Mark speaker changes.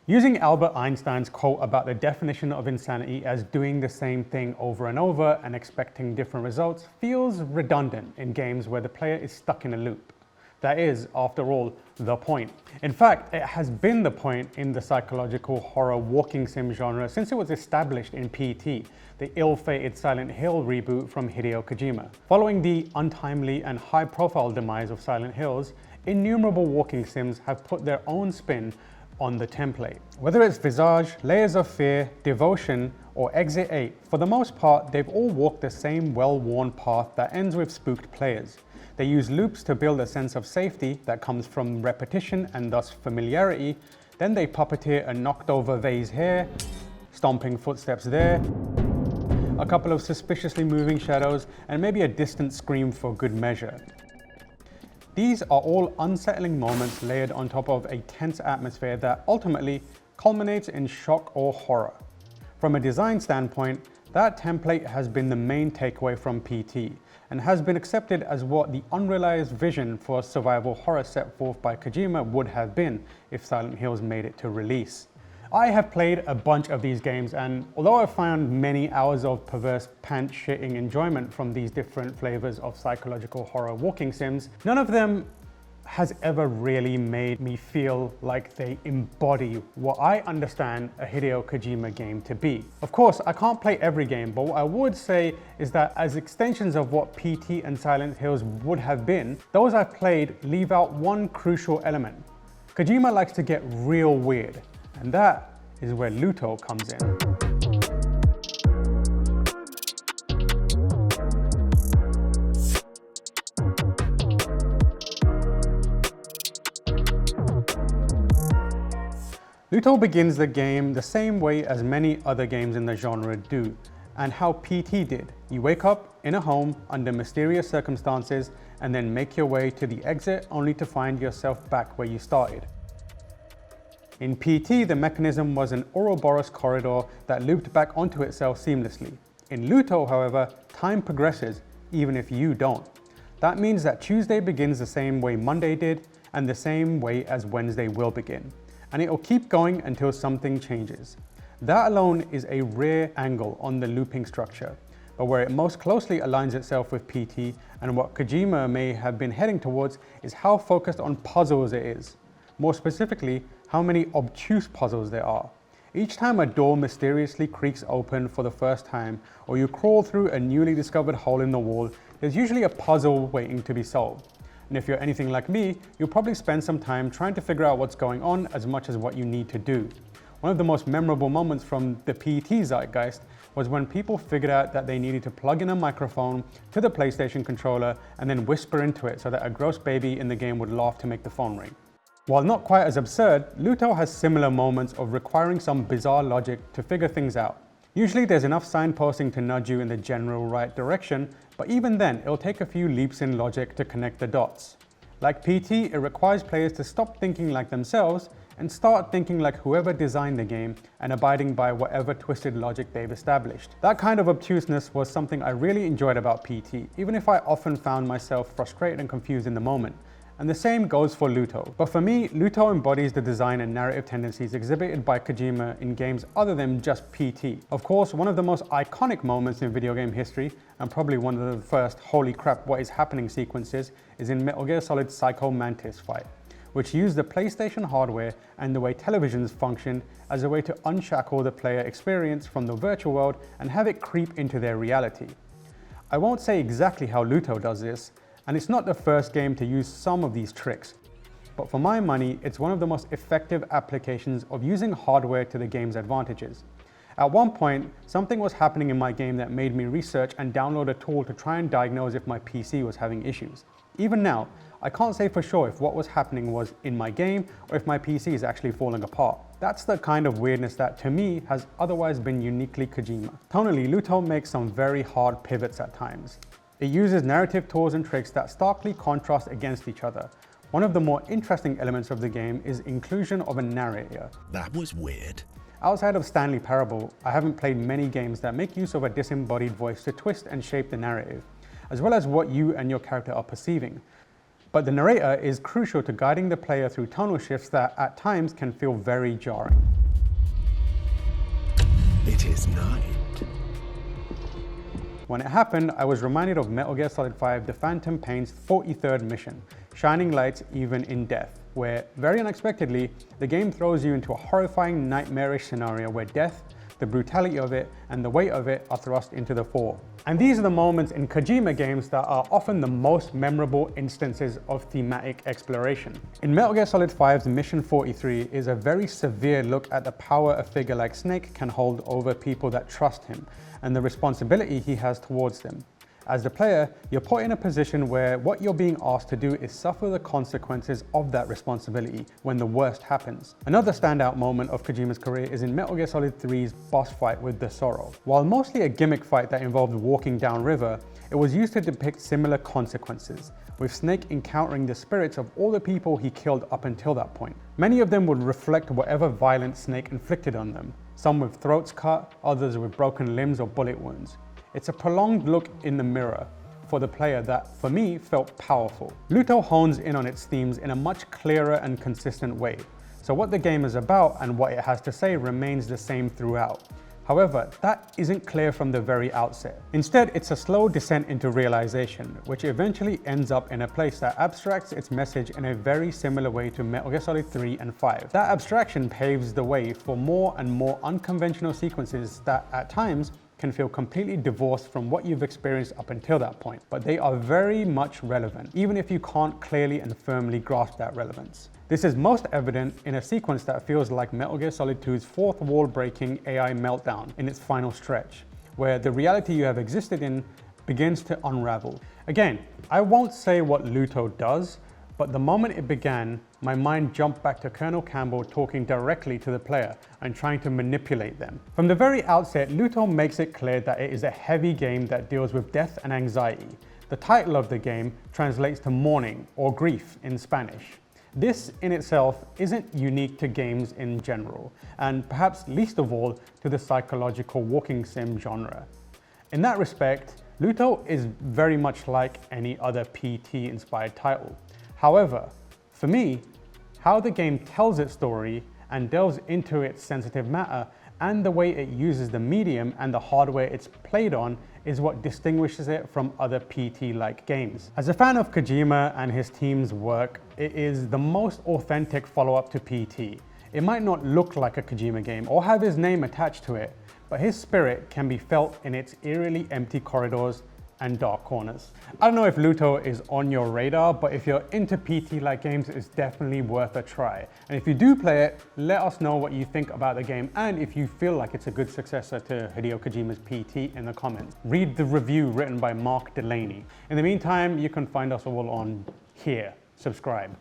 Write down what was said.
Speaker 1: Using Albert Einstein's quote about the definition of insanity as doing the same thing over and over and expecting different results feels redundant in games where the player is stuck in a loop. That is, after all, the point. In fact, it has been the point in the psychological horror walking sim genre since it was established in PT, the ill-fated Silent Hill reboot from Hideo Kojima. Following the untimely and high-profile demise of Silent Hills, innumerable walking sims have put their own spin on the template. Whether it's Visage, Layers of Fear, Devotion, or Exit 8, for the most part, they've all walked the same well-worn path that ends with spooked players. They use loops to build a sense of safety that comes from repetition and thus familiarity. Then they puppeteer a knocked over vase here, stomping footsteps there, a couple of suspiciously moving shadows, and maybe a distant scream for good measure. These are all unsettling moments layered on top of a tense atmosphere that ultimately culminates in shock or horror. From a design standpoint, that template has been the main takeaway from PT and has been accepted as what the unrealized vision for survival horror set forth by Kojima would have been if Silent Hills made it to release. I have played a bunch of these games, and although I've found many hours of perverse pants-shitting enjoyment from these different flavors of psychological horror walking sims, none of them has ever really made me feel like they embody what I understand a Hideo Kojima game to be. Of course, I can't play every game, but what I would say is that as extensions of what PT and Silent Hills would have been, those I've played leave out one crucial element. Kojima likes to get real weird, and that is where Luto comes in. Luto begins the game the same way as many other games in the genre do, and how PT did. You wake up in a home under mysterious circumstances and then make your way to the exit only to find yourself back where you started. In PT, the mechanism was an Ouroboros corridor that looped back onto itself seamlessly. In Luto, however, time progresses, even if you don't. That means that Tuesday begins the same way Monday did, and the same way as Wednesday will begin. And it'll keep going until something changes. That alone is a rare angle on the looping structure, but where it most closely aligns itself with PT and what Kojima may have been heading towards is how focused on puzzles it is. More specifically, how many obtuse puzzles there are. Each time a door mysteriously creaks open for the first time, or you crawl through a newly discovered hole in the wall, there's usually a puzzle waiting to be solved. And if you're anything like me, you'll probably spend some time trying to figure out what's going on as much as what you need to do. One of the most memorable moments from the PT zeitgeist was when people figured out that they needed to plug in a microphone to the PlayStation controller and then whisper into it so that a gross baby in the game would laugh to make the phone ring. While not quite as absurd, Luto has similar moments of requiring some bizarre logic to figure things out. Usually there's enough signposting to nudge you in the general right direction, but even then it'll take a few leaps in logic to connect the dots. Like PT, it requires players to stop thinking like themselves and start thinking like whoever designed the game and abiding by whatever twisted logic they've established. That kind of obtuseness was something I really enjoyed about PT, even if I often found myself frustrated and confused in the moment. And the same goes for Luto. But for me, Luto embodies the design and narrative tendencies exhibited by Kojima in games other than just PT. Of course, one of the most iconic moments in video game history, and probably one of the first holy crap what is happening sequences, is in Metal Gear Solid's Psycho Mantis fight, which used the PlayStation hardware and the way televisions functioned as a way to unshackle the player experience from the virtual world and have it creep into their reality. I won't say exactly how Luto does this, and it's not the first game to use some of these tricks, but for my money, it's one of the most effective applications of using hardware to the game's advantages. At one point, something was happening in my game that made me research and download a tool to try and diagnose if my PC was having issues. Even now, I can't say for sure if what was happening was in my game or if my PC is actually falling apart. That's the kind of weirdness that, to me, has otherwise been uniquely Kojima. Tonally, Luto makes some very hard pivots at times. It uses narrative tools and tricks that starkly contrast against each other. One of the more interesting elements of the game is inclusion of a narrator.
Speaker 2: That was weird.
Speaker 1: Outside of Stanley Parable, I haven't played many games that make use of a disembodied voice to twist and shape the narrative, as well as what you and your character are perceiving. But the narrator is crucial to guiding the player through tonal shifts that at times can feel very jarring.
Speaker 2: It is night.
Speaker 1: When it happened, I was reminded of Metal Gear Solid 5 The Phantom Pain's 43rd mission, Shining Lights Even in Death, where, very unexpectedly, the game throws you into a horrifying, nightmarish scenario where death, the brutality of it, and the weight of it are thrust into the fore. And these are the moments in Kojima games that are often the most memorable instances of thematic exploration. In Metal Gear Solid 5's Mission 43 is a very severe look at the power a figure like Snake can hold over people that trust him, and the responsibility he has towards them. As the player, you're put in a position where what you're being asked to do is suffer the consequences of that responsibility when the worst happens. Another standout moment of Kojima's career is in Metal Gear Solid 3's boss fight with the Sorrow. While mostly a gimmick fight that involved walking downriver, it was used to depict similar consequences, with Snake encountering the spirits of all the people he killed up until that point. Many of them would reflect whatever violence Snake inflicted on them, some with throats cut, others with broken limbs or bullet wounds. It's a prolonged look in the mirror for the player that, for me, felt powerful. Luto hones in on its themes in a much clearer and consistent way, so what the game is about and what it has to say remains the same throughout. However, that isn't clear from the very outset. Instead, it's a slow descent into realization, which eventually ends up in a place that abstracts its message in a very similar way to Metal Gear Solid 3 and 5. That abstraction paves the way for more and more unconventional sequences that, at times, can feel completely divorced from what you've experienced up until that point, but they are very much relevant, even if you can't clearly and firmly grasp that relevance. This is most evident in a sequence that feels like Metal Gear Solid 2's fourth wall-breaking AI meltdown in its final stretch, where the reality you have existed in begins to unravel. Again, I won't say what Luto does, but the moment it began, my mind jumped back to Colonel Campbell talking directly to the player and trying to manipulate them. From the very outset, Luto makes it clear that it is a heavy game that deals with death and anxiety. The title of the game translates to mourning or grief in Spanish. This in itself isn't unique to games in general, and perhaps least of all to the psychological walking sim genre. In that respect, Luto is very much like any other P.T-inspired title. However, for me, how the game tells its story and delves into its sensitive matter and the way it uses the medium and the hardware it's played on is what distinguishes it from other PT-like games. As a fan of Kojima and his team's work, it is the most authentic follow-up to PT. It might not look like a Kojima game or have his name attached to it, but his spirit can be felt in its eerily empty corridors and dark corners. I don't know if Luto is on your radar, but if you're into PT-like games, it's definitely worth a try. And if you do play it, let us know what you think about the game and if you feel like it's a good successor to Hideo Kojima's PT in the comments. Read the review written by Mark Delaney. In the meantime, you can find us all on here. Subscribe.